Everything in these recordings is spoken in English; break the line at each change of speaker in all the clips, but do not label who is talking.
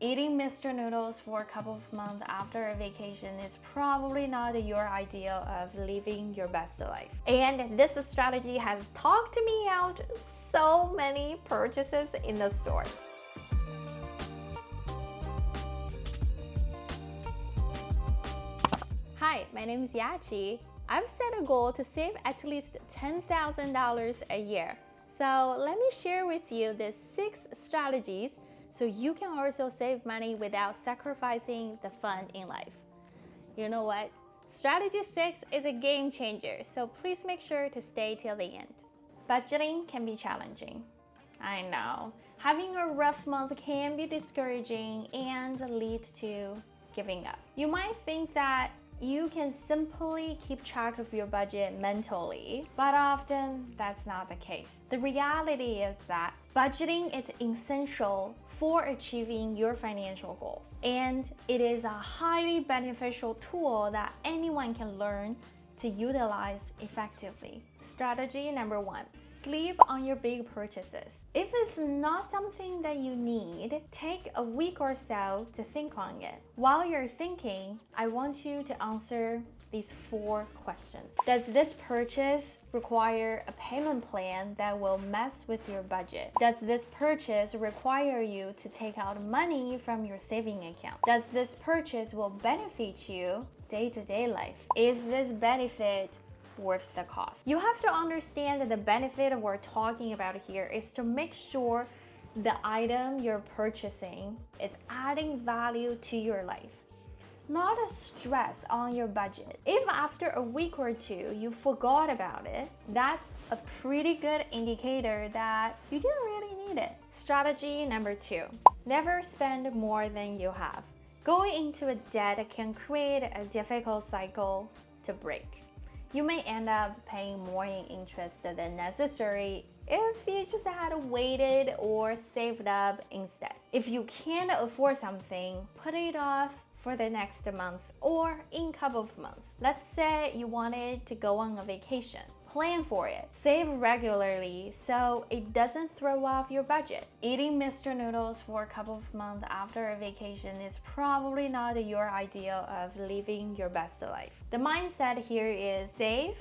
Eating Mr. Noodles for a couple of months after a vacation is probably not your idea of living your best life. And this strategy has talked me out so many purchases in the store. Hi, my name is Yachi. I've set a goal to save at least $10,000 a year. So let me share with you the 6 strategies so you can also save money without sacrificing the fun in life. You know what? Strategy 6 is a game changer, so please make sure to stay till the end. Budgeting can be challenging. I know. Having a rough month can be discouraging and lead to giving up. You might think that you can simply keep track of your budget mentally, but often that's not the case. The reality is that budgeting is essential for achieving your financial goals, and it is a highly beneficial tool that anyone can learn to utilize effectively. Strategy number 1. Sleep on your big purchases. If it's not something that you need, take a week or so to think on it. While you're thinking, I want you to answer these 4 questions. Does this purchase require a payment plan that will mess with your budget? Does this purchase require you to take out money from your saving account? Does this purchase will benefit you day-to-day life? Is this benefit worth the cost? You have to understand that the benefit we're talking about here is to make sure the item you're purchasing is adding value to your life, not a stress on your budget. If after a week or 2 you forgot about it, that's a pretty good indicator that you didn't really need it. Strategy number 2. Never spend more than you have. Going into a debt can create a difficult cycle to break. You may end up paying more in interest than necessary if you just had waited or saved up instead. If you can't afford something, put it off for the next month or in a couple of months. Let's say you wanted to go on a vacation. Plan for it. Save regularly so it doesn't throw off your budget. Eating Mr. Noodles for a couple of months after a vacation is probably not your idea of living your best life. The mindset here is save,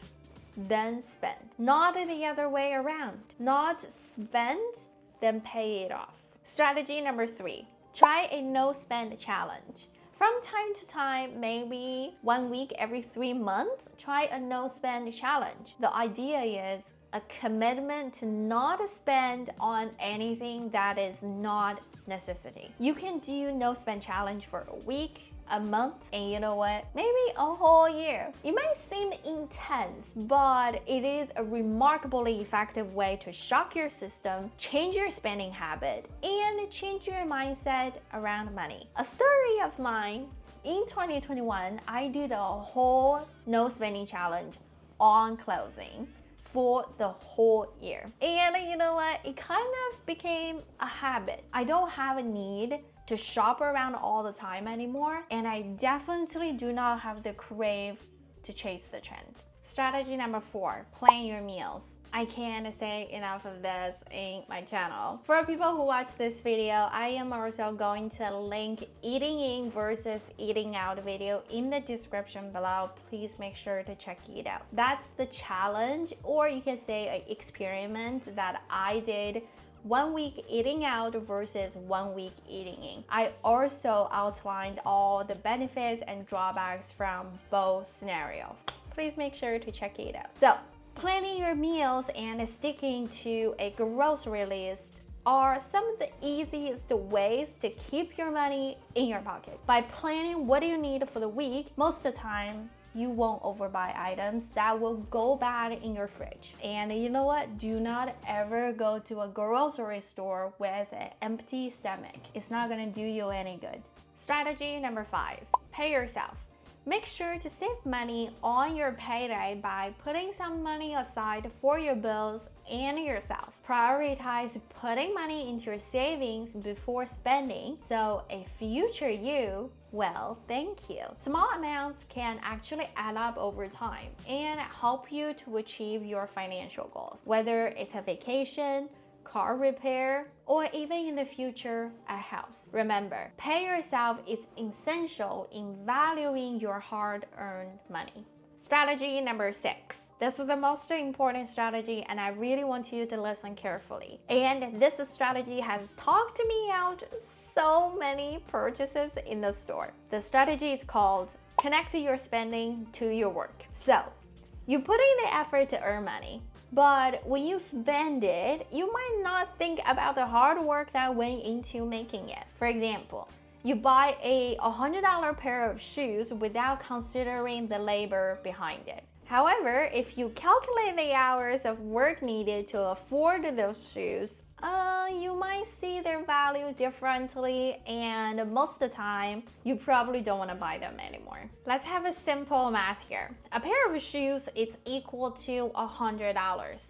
then spend. Not the other way around. Not spend, then pay it off. Strategy number 3. Try a no-spend challenge. From time to time, maybe 1 week every 3 months, try a no-spend challenge. The idea is a commitment to not spend on anything that is not necessity. You can do no-spend challenge for a week, a month, and you know what? Maybe a whole year. It might seem intense, but it is a remarkably effective way to shock your system, change your spending habit, and change your mindset around money. A story of mine, in 2021, I did a whole no spending challenge on clothing for the whole year. And you know what? It kind of became a habit. I don't have a need to shop around all the time anymore, and I definitely do not have the crave to chase the trend. Strategy number 4, plan your meals. I can't say enough of this in my channel. For people who watch this video, I am also going to link eating in versus eating out video in the description below. Please make sure to check it out. That's the challenge, or you can say an experiment that I did 1 week eating out versus 1 week eating in. I also outlined all the benefits and drawbacks from both scenarios. Please make sure to check it out. So, planning your meals and sticking to a grocery list are some of the easiest ways to keep your money in your pocket. By planning what you need for the week, most of the time, you won't overbuy items that will go bad in your fridge. And you know what? Do not ever go to a grocery store with an empty stomach. It's not gonna do you any good. Strategy number 5, pay yourself. Make sure to save money on your payday by putting some money aside for your bills and yourself. Prioritize putting money into your savings before spending, so a future you, well, thank you. Small amounts can actually add up over time and help you to achieve your financial goals. Whether it's a vacation, car repair, or even in the future, a house. Remember, pay yourself is essential in valuing your hard-earned money. Strategy number 6. This is the most important strategy, and I really want you to listen carefully. And this strategy has talked me out so many purchases in the store. The strategy is called connect your spending to your work. So, you put in the effort to earn money, but when you spend it, you might not think about the hard work that went into making it. For example, you buy a $100 pair of shoes without considering the labor behind it. However, if you calculate the hours of work needed to afford those shoes, you might see their value differently, and most of the time, you probably don't want to buy them anymore. Let's have a simple math here. A pair of shoes is equal to $100.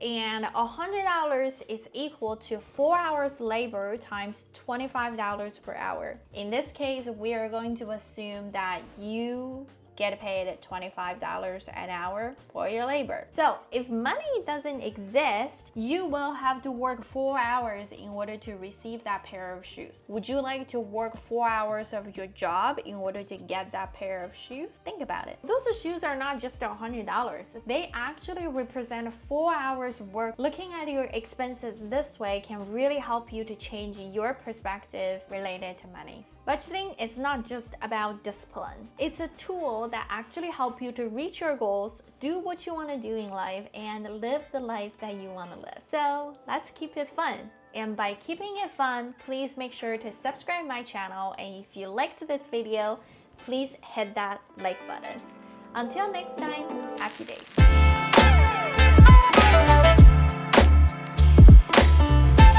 And $100 is equal to 4 hours labor times $25 per hour. In this case, we are going to assume that you get paid at $25 an hour for your labor. So if money doesn't exist, you will have to work 4 hours in order to receive that pair of shoes. Would you like to work 4 hours of your job in order to get that pair of shoes? Think about it. Those shoes are not just $100. They actually represent 4 hours work. Looking at your expenses this way can really help you to change your perspective related to money. Budgeting is not just about discipline. It's a tool that actually helps you to reach your goals, do what you want to do in life, and live the life that you want to live. So let's keep it fun. And by keeping it fun, please make sure to subscribe my channel. And if you liked this video, please hit that like button. Until next time, happy days.